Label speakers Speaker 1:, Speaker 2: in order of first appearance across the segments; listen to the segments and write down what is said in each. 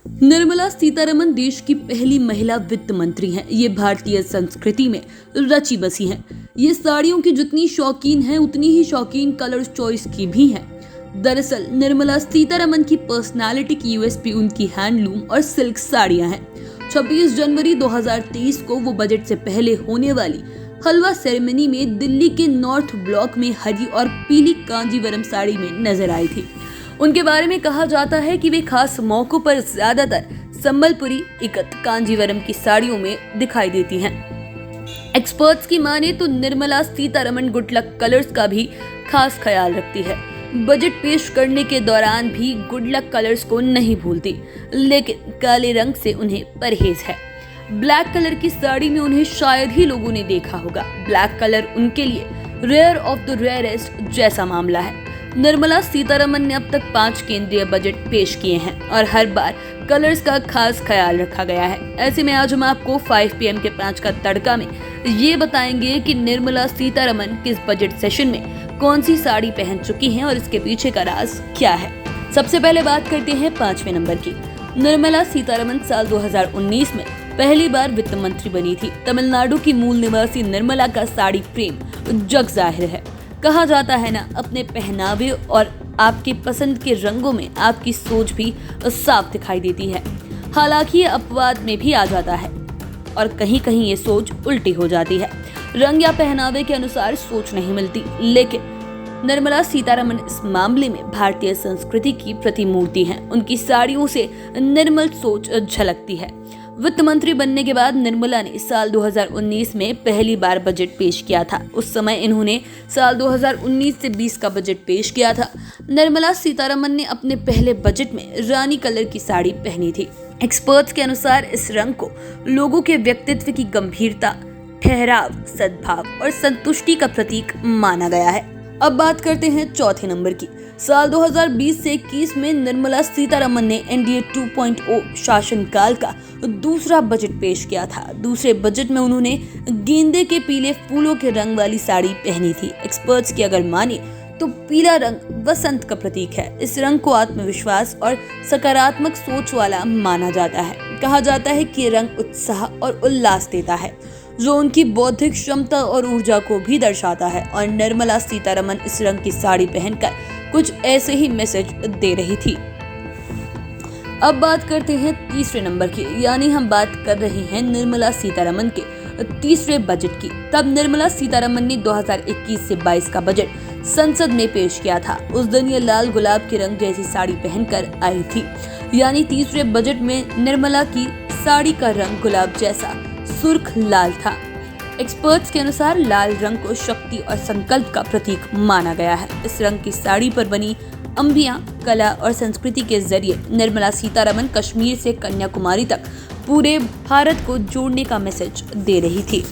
Speaker 1: निर्मला सीतारमण देश की पहली महिला वित्त मंत्री हैं। ये भारतीय संस्कृति में रची बसी हैं। ये साड़ियों की जितनी शौकीन हैं उतनी ही शौकीन कलर चॉइस की भी हैं। दरअसल निर्मला सीतारमण की पर्सनालिटी की यूएसपी उनकी हैंडलूम और सिल्क साड़ियां हैं। 26 जनवरी 2023 को वो बजट से पहले होने वाली हलवा सेरेमनी में दिल्ली के नॉर्थ ब्लॉक में हरी और पीली कांजीवरम साड़ी में नजर आई थी। उनके बारे में कहा जाता है कि वे खास मौकों पर ज्यादातर संबलपुरी इकत कांजीवरम की साड़ियों में दिखाई देती हैं। एक्सपर्ट्स की माने तो Nirmala Sitharaman good luck colours का भी खास ख्याल रखती है। बजट पेश करने के दौरान भी गुड लक कलर्स को नहीं भूलती, लेकिन काले रंग से उन्हें परहेज है। ब्लैक कलर की साड़ी में उन्हें शायद ही लोगों ने देखा होगा। ब्लैक कलर उनके लिए रेयर ऑफ द रेयरेस्ट जैसा मामला है। निर्मला सीतारमण ने अब तक 5 केंद्रीय बजट पेश किए हैं और हर बार कलर्स का खास ख्याल रखा गया है। ऐसे में आज हम आपको 5 PM के 5 का तड़का में ये बताएंगे कि निर्मला सीतारमण किस बजट सेशन में कौन सी साड़ी पहन चुकी हैं और इसके पीछे का राज क्या है। सबसे पहले बात करते हैं 5वें नंबर की। निर्मला सीतारमण साल 2019 में पहली बार वित्त मंत्री बनी थी। तमिलनाडु की मूल निवासी निर्मला का साड़ी प्रेम जग जाहिर है। कहा जाता है ना, अपने पहनावे और आपकी पसंद के रंगों में आपकी सोच भी साफ दिखाई देती है। हालांकि ये अपवाद में भी आ जाता है और कहीं कहीं ये सोच उल्टी हो जाती है। रंग या पहनावे के अनुसार सोच नहीं मिलती, लेकिन निर्मला सीतारमण इस मामले में भारतीय संस्कृति की प्रतिमूर्ति हैं। उनकी साड़ियों से निर्मल सोच झलकती है। वित्त मंत्री बनने के बाद निर्मला ने साल 2019 में पहली बार बजट पेश किया था। उस समय इन्होंने साल 2019 से 20 का बजट पेश किया था। निर्मला सीतारमण ने अपने पहले बजट में रानी कलर की साड़ी पहनी थी। एक्सपर्ट्स के अनुसार इस रंग को लोगों के व्यक्तित्व की गंभीरता, ठहराव, सद्भाव और संतुष्टि का प्रतीक माना गया है। अब बात करते हैं 4थे नंबर की। साल 2020 से 21 में निर्मला सीतारमण ने NDA 2.0 शासनकाल का दूसरा बजट पेश किया था। दूसरे बजट में उन्होंने गेंदे के पीले फूलों के रंग वाली साड़ी पहनी थी। एक्सपर्ट्स की अगर माने तो पीला रंग वसंत का प्रतीक है। इस रंग को आत्मविश्वास और सकारात्मक सोच वाला माना जाता है। कहा जाता है कि ये रंग उत्साह और उल्लास देता है, जो उनकी बौद्धिक क्षमता और ऊर्जा को भी दर्शाता है। और निर्मला सीतारमण इस रंग की साड़ी पहनकर कुछ ऐसे ही मैसेज दे रही थी। अब बात करते हैं 3रे नंबर की, यानी हम बात कर रहे हैं निर्मला सीतारमण के 3रे बजट की। तब निर्मला सीतारमण ने 2021 से 22 का बजट संसद में पेश किया था। उस दिन ये लाल गुलाब के रंग जैसी साड़ी पहनकर आई थी। यानी 3रे बजट में निर्मला की साड़ी का रंग गुलाब जैसा सुर्ख लाल था। एक्सपर्ट्स के अनुसार लाल रंग को शक्ति और संकल्प का प्रतीक माना गया है। इस रंग की साड़ी पर बनी अंबियां कला और संस्कृति के जरिए निर्मला सीतारमण कश्मीर से कन्याकुमारी तक पूरे भारत को जोड़ने का मैसेज दे रही थी।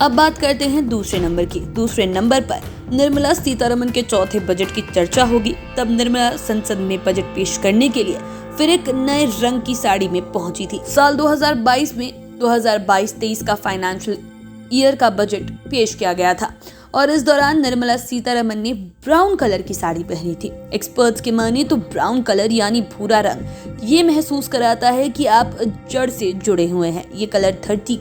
Speaker 1: अब बात करते हैं 2रे नंबर की। 2रे नंबर पर निर्मला सीतारमण के 4थे बजट की चर्चा होगी। तब निर्मला संसद में बजट पेश करने के लिए फिर एक नए रंग की साड़ी में पहुंची थी। साल 2022 में 2022-23 का फाइनेंशियल ईयर का बजट पेश किया गया था और इस दौरान निर्मला सीतारमण ने ब्राउन कलर की साड़ी पहनी थी। एक्सपर्ट्स के माने तो ब्राउन कलर यानी भूरा रंग ये महसूस कराता है कि आप जड़ से जुड़े हुए हैं। ये कलर धरती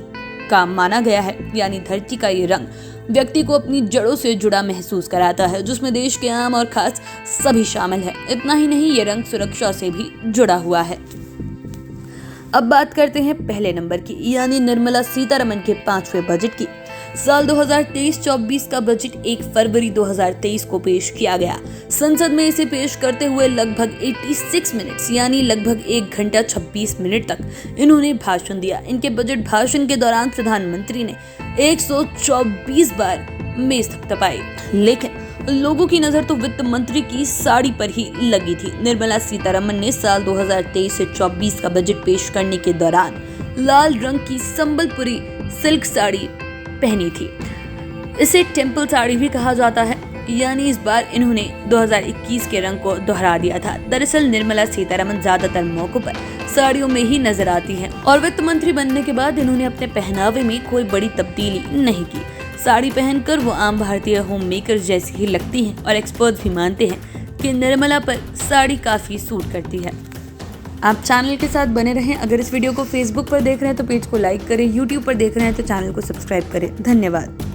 Speaker 1: का माना गया है, यानी धरती का ये रंग व्यक्ति को अपनी जड़ों से जुड़ा महसूस कराता है, जिसमें देश के आम और खास सभी शामिल है। इतना ही नहीं, ये रंग सुरक्षा से भी जुड़ा हुआ है। अब बात करते हैं पहले नंबर की, यानी निर्मला सीतारमण के 5वें बजट की। साल 2023-24 का बजट 1 फरवरी 2023 को पेश किया गया। संसद में इसे पेश करते हुए लगभग 86 मिनट्स यानी लगभग 1 घंटा 26 मिनट तक इन्होंने भाषण दिया। इनके बजट भाषण के दौरान प्रधानमंत्री ने 124 बार मेज थपथपाई, लेकिन लोगों की नजर तो वित्त मंत्री की साड़ी पर ही लगी थी। निर्मला सीतारमण ने साल 2023 से 24 का बजट पेश करने के दौरान लाल रंग की संबलपुरी सिल्क साड़ी पहनी थी। इसे टेम्पल साड़ी भी कहा जाता है, यानी इस बार इन्होंने 2021 के रंग को दोहरा दिया था। दरअसल निर्मला सीतारमण ज्यादातर मौकों पर साड़ियों में ही नजर आती हैं और वित्त मंत्री बनने के बाद इन्होंने अपने पहनावे में कोई बड़ी तब्दीली नहीं की। साड़ी पहनकर वो आम भारतीय होम मेकर जैसी ही लगती हैं और एक्सपर्ट भी मानते हैं कि निर्मला पर साड़ी काफी सूट करती है। आप चैनल के साथ बने रहें। अगर इस वीडियो को फेसबुक पर देख रहे हैं तो पेज को लाइक करें, यूट्यूब पर देख रहे हैं तो चैनल को सब्सक्राइब करें। धन्यवाद।